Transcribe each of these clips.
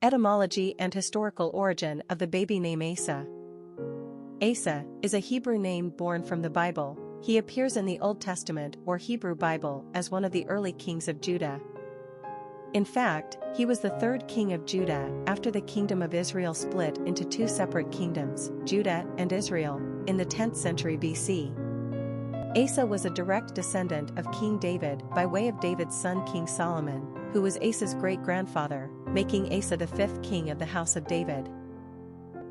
Etymology and historical origin of the baby name Asa. Asa is a Hebrew name born from the Bible. He appears in the Old Testament or Hebrew Bible as one of the early kings of Judah. In fact, he was the third king of Judah after the kingdom of Israel split into two separate kingdoms, Judah and Israel, in the 10th century BC. Asa was a direct descendant of King David by way of David's son King Solomon, who was Asa's great-grandfather, making Asa the fifth king of the house of David.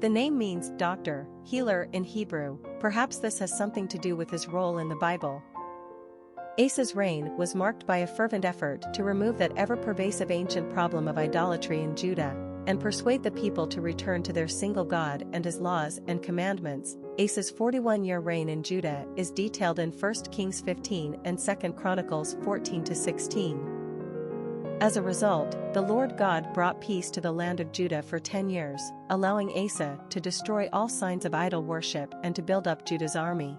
The name means doctor, healer in Hebrew. Perhaps this has something to do with his role in the Bible. Asa's reign was marked by a fervent effort to remove that ever-pervasive ancient problem of idolatry in Judah, and persuade the people to return to their single God and his laws and commandments. Asa's 41-year reign in Judah is detailed in 1 Kings 15 and 2 Chronicles 14-16. As a result, the Lord God brought peace to the land of Judah for 10 years, allowing Asa to destroy all signs of idol worship and to build up Judah's army.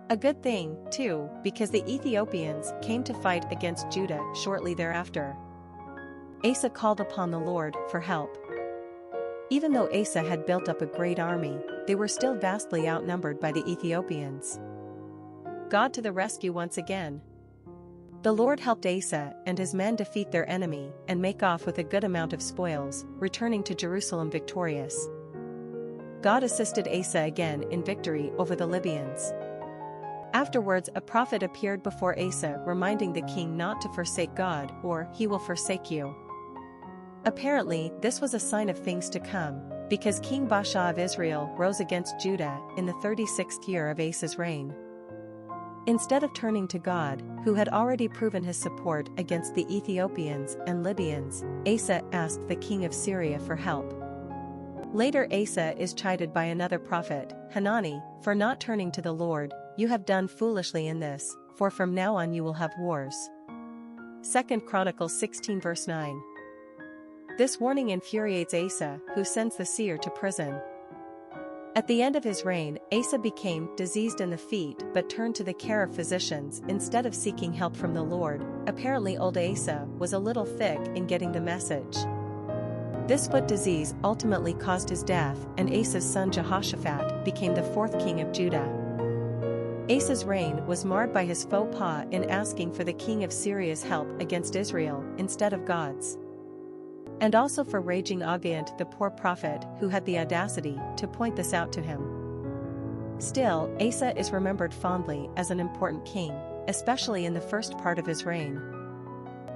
A good thing, too, because the Ethiopians came to fight against Judah shortly thereafter. Asa called upon the Lord for help. Even though Asa had built up a great army, they were still vastly outnumbered by the Ethiopians. God to the rescue once again. The Lord helped Asa and his men defeat their enemy and make off with a good amount of spoils, returning to Jerusalem victorious. God assisted Asa again in victory over the Libyans. Afterwards, a prophet appeared before Asa reminding the king not to forsake God, or he will forsake you. Apparently, this was a sign of things to come, because King Baasha of Israel rose against Judah in the 36th year of Asa's reign. Instead of turning to God, who had already proven his support against the Ethiopians and Libyans, Asa asked the king of Syria for help. Later Asa is chided by another prophet, Hanani, for not turning to the Lord. You have done foolishly in this, for from now on you will have wars. 2 Chronicles 16 verse 9. This warning infuriates Asa, who sends the seer to prison. At the end of his reign, Asa became diseased in the feet but turned to the care of physicians instead of seeking help from the Lord. Apparently old Asa was a little thick in getting the message. This foot disease ultimately caused his death, and Asa's son Jehoshaphat became the fourth king of Judah. Asa's reign was marred by his faux pas in asking for the king of Syria's help against Israel instead of God's. And also for raging against the poor prophet who had the audacity to point this out to him. Still, Asa is remembered fondly as an important king, especially in the first part of his reign.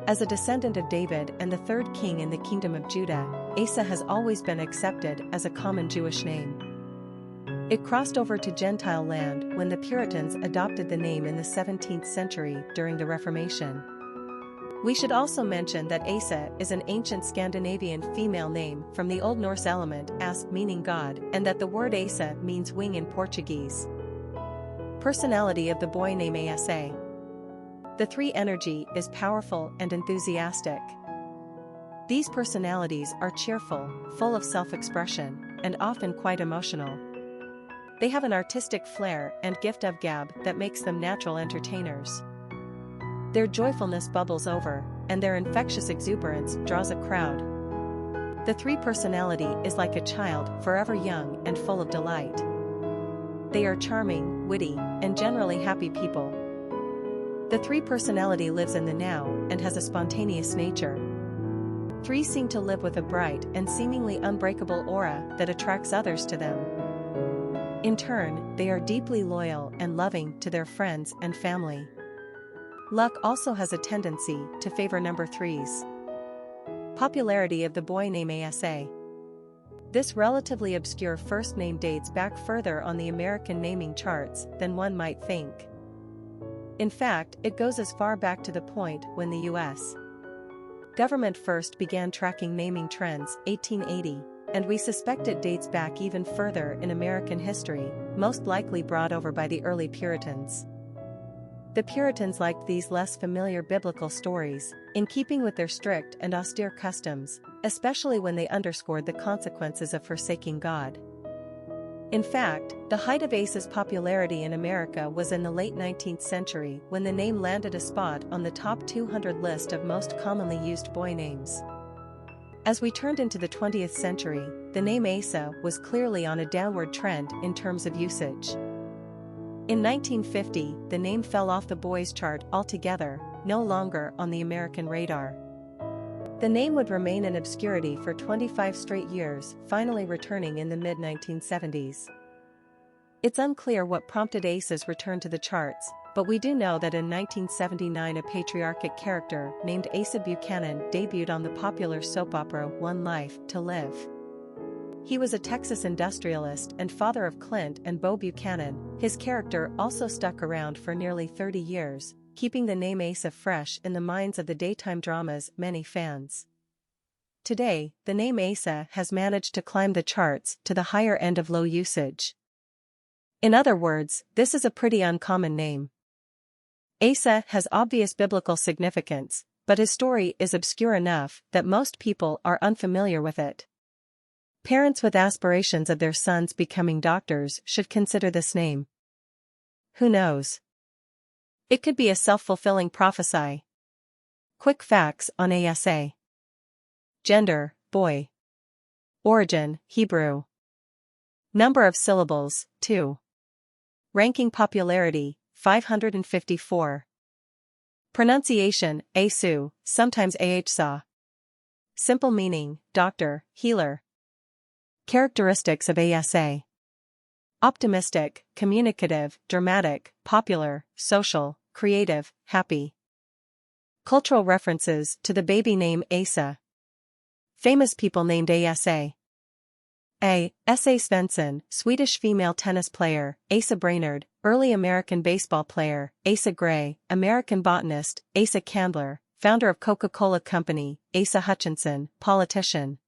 As a descendant of David and the third king in the kingdom of Judah, Asa has always been accepted as a common Jewish name. It crossed over to Gentile land when the Puritans adopted the name in the 17th century during the Reformation. We should also mention that Asa is an ancient Scandinavian female name from the Old Norse element as meaning God, and that the word Asa means wing in Portuguese. Personality of the boy name Asa. The three energy is powerful and enthusiastic. These personalities are cheerful, full of self-expression, and often quite emotional. They have an artistic flair and gift of gab that makes them natural entertainers. Their joyfulness bubbles over, and their infectious exuberance draws a crowd. The three personality is like a child, forever young and full of delight. They are charming, witty, and generally happy people. The three personality lives in the now and has a spontaneous nature. Three seem to live with a bright and seemingly unbreakable aura that attracts others to them. In turn, they are deeply loyal and loving to their friends and family. Luck also has a tendency to favor number threes. Popularity of the boy name Asa. This relatively obscure first name dates back further on the American naming charts than one might think. In fact, it goes as far back to the point when the U.S. government first began tracking naming trends, 1880, and we suspect it dates back even further in American history, most likely brought over by the early Puritans. The Puritans liked these less familiar biblical stories, in keeping with their strict and austere customs, especially when they underscored the consequences of forsaking God. In fact, the height of Asa's popularity in America was in the late 19th century when the name landed a spot on the top 200 list of most commonly used boy names. As we turned into the 20th century, the name ASA was clearly on a downward trend in terms of usage. In 1950, the name fell off the boys' chart altogether, no longer on the American radar. The name would remain in obscurity for 25 straight years, finally returning in the mid-1970s. It's unclear what prompted ASA's return to the charts, but we do know that in 1979 a patriarchic character named Asa Buchanan debuted on the popular soap opera One Life to Live. He was a Texas industrialist and father of Clint and Bo Buchanan. His character also stuck around for nearly 30 years, keeping the name Asa fresh in the minds of the daytime drama's many fans. Today, the name Asa has managed to climb the charts to the higher end of low usage. In other words, this is a pretty uncommon name. Asa has obvious biblical significance, but his story is obscure enough that most people are unfamiliar with it. Parents with aspirations of their sons becoming doctors should consider this name. Who knows? It could be a self-fulfilling prophecy. Quick facts on ASA. Gender, boy. Origin, Hebrew. Number of syllables, 2. Ranking popularity, 554. Pronunciation, Asu, sometimes Ahsa. Simple meaning, doctor, healer. Characteristics of ASA. Optimistic, communicative, dramatic, popular, social, creative, happy. Cultural references to the baby name Asa. Famous people named ASA. A. S.A. Svensson, Swedish female tennis player, Asa Brainerd, early American baseball player, Asa Gray, American botanist, Asa Candler, founder of Coca-Cola Company, Asa Hutchinson, politician,